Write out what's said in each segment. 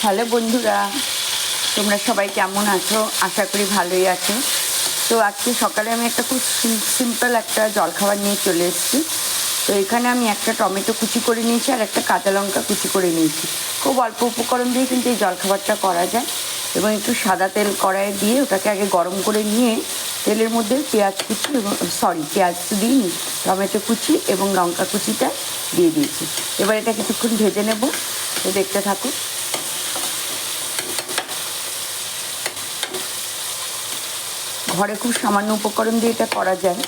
Hello বন্ধুরা, তোমরা সবাই কেমন আছো? আশা করি ভালোই আছো। তো আজকে সকালে আমি একটা খুব সিম্পল একটা জলখাবার নিয়ে চলে এসেছি। তো এখানে আমি একটা টমেটো কুচি করে নিয়েছি আর একটা কাঁচা লঙ্কা কুচি করে নিয়েছি। খুব অল্প উপকরণ দিয়ে কিন্তু এই জলখাবারটা করা যায়। এবং একটু সাদা তেল কড়াইয়ে দিয়ে ওটাকে আগে গরম করে নিয়ে তেলের মধ্যে পেঁয়াজ কুচি এবং পেঁয়াজ দিইনি, টমেটো কুচি এবং লঙ্কা কুচিটা দিয়ে দিয়েছি। এবার এটা কিছুক্ষণ ভেজে নেব। তো দেখতে থাকো। ঘরে খুব সামান্য উপকরণ দিয়ে এটা করা যায়।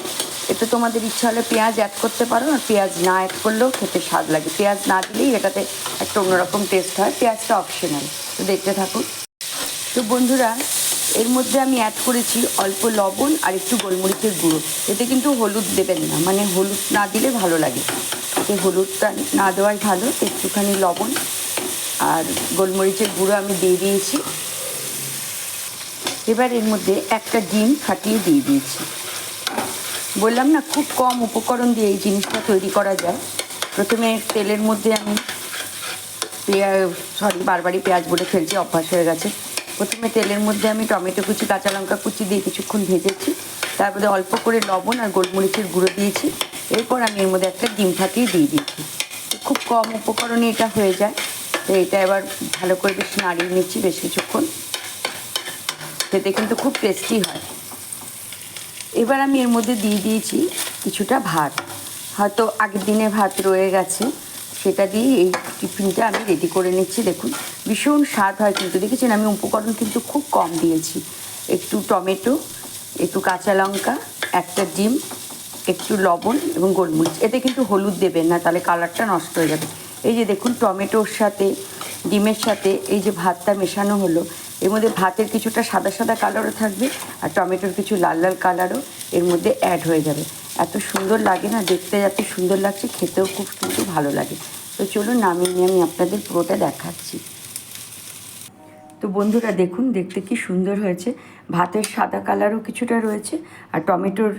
এতে তোমাদের ইচ্ছা হলে পেঁয়াজ অ্যাড করতে পারো, আর পেঁয়াজ না অ্যাড করলেও খেতে স্বাদ লাগে। পেঁয়াজ না দিলেই এটাতে একটা অন্যরকম টেস্ট হয়। পেঁয়াজটা অপশনাল। তো দেখতে থাকুন। তো বন্ধুরা, এর মধ্যে আমি অ্যাড করেছি অল্প লবণ আর একটু গোলমরিচের গুঁড়ো। এতে কিন্তু হলুদ দেবেন না, মানে হলুদ না দিলে ভালো লাগে। এতে হলুদটা না দেওয়াই ভালো। একটুখানি লবণ আর গোলমরিচের গুঁড়ো আমি দিয়ে দিয়েছি। এবার এর মধ্যে একটা ডিম ফাটিয়ে দিয়ে দিয়েছি। বললাম না, খুব কম উপকরণ দিয়ে এই জিনিসটা তৈরি করা যায়। প্রথমে তেলের মধ্যে আমি বারবারই পেঁয়াজ বলে ফেলছি, অভ্যাস হয়ে গেছে। প্রথমে তেলের মধ্যে আমি টমেটো কুচি, কাঁচা লঙ্কা কুচি দিয়ে কিছুক্ষণ ভেজেছি। তারপরে অল্প করে লবণ আর গোলমরিচের গুঁড়ো দিয়েছি। এরপর আমি এর মধ্যে একটা ডিম ফাটিয়ে দিয়ে দিয়েছি। খুব কম উপকরণে এটা হয়ে যায়। তো এটা এবার ভালো করে বেশ নাড়িয়ে নিচ্ছি বেশ কিছুক্ষণ। খেতে কিন্তু খুব টেস্টি হয়। এবার আমি এর মধ্যে দিয়ে দিয়েছি কিছুটা ভাত। হয়তো আগের দিনে ভাত রয়ে গেছে, সেটা দিয়ে এই টিফিনটা আমি রেডি করে নিচ্ছি। দেখুন, ভীষণ স্বাদ হয় কিন্তু। দেখেছেন, আমি উপকরণ কিন্তু খুব কম দিয়েছি। একটু টমেটো, একটু কাঁচা লঙ্কা, একটা ডিম, একটু লবণ এবং গোলমরিচ। এতে কিন্তু হলুদ দেবেন না, তাহলে কালারটা নষ্ট হয়ে যাবে। এই যে দেখুন, টমেটোর সাথে ডিমের সাথে এই যে ভাতটা মেশানো হলো, এর মধ্যে ভাতের কিছুটা সাদা সাদা কালারও থাকবে আর টমেটোর কিছু লাল লাল কালারও এর মধ্যে অ্যাড হয়ে যাবে। এত সুন্দর লাগে না, দেখতে এত সুন্দর লাগছে, খেতেও খুব কিন্তু ভালো লাগে। তো চলুন নামিয়ে নিয়ে আমি আপনাদের পুরোটা দেখাচ্ছি। তো বন্ধুরা দেখুন, দেখতে কি সুন্দর হয়েছে। ভাতের সাদা কালারও কিছুটা রয়েছে আর টমেটোর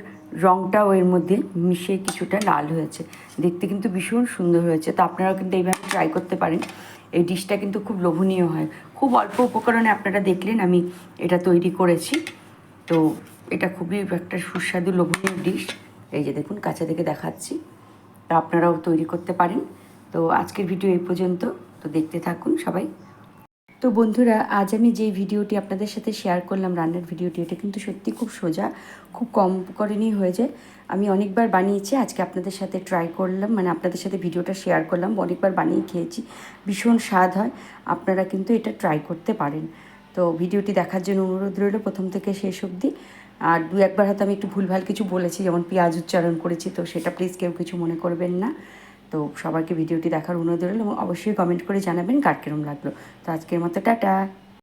রঙটাও এর মধ্যে মিশিয়ে কিছুটা লাল হয়েছে। দেখতে কিন্তু ভীষণ সুন্দর হয়েছে। তো আপনারাও কিন্তু এইভাবে ট্রাই করতে পারেন। এই ডিশটা কিন্তু খুব লোভনীয় হয়। খুব অল্প উপকরণে আপনারা দেখলেন আমি এটা তৈরি করেছি। তো এটা খুবই একটা সুস্বাদু লোভনীয় ডিশ। এই যে দেখুন, কাছে থেকে দেখাচ্ছি। তা আপনারাও তৈরি করতে পারেন। তো আজকের ভিডিও এই পর্যন্ত। তো দেখতে থাকুন সবাই। তো বন্ধুরা, আজ আমি যে ভিডিওটি আপনাদের সাথে শেয়ার করলাম, রান্নার ভিডিওটি, এটা কিন্তু সত্যি খুব সোজা, খুব কম উপকরণেই হয়ে যায়। আমি অনেকবার বানিয়েছি, আজকে আপনাদের সাথে ট্রাই করলাম, মানে আপনাদের সাথে ভিডিওটা শেয়ার করলাম। অনেকবার বানিয়ে খেয়েছি, ভীষণ স্বাদ হয়। আপনারা কিন্তু এটা ট্রাই করতে পারেন। তো ভিডিওটি দেখার জন্য অনুরোধ রইল প্রথম থেকে শেষ অবধি। আর দু একবার হয়তো আমি একটু ভুলভাল কিছু বলেছি, যেমন পেঁয়াজ উচ্চারণ করেছি, তো সেটা প্লিজ কেউ কিছু মনে করবেন না। তো সবাইকে ভিডিওটি দেখার অনুরোধ রইল এবং অবশ্যই কমেন্ট করে জানাবেন কার কিরম লাগলো। তো আজকের মতো টাটা।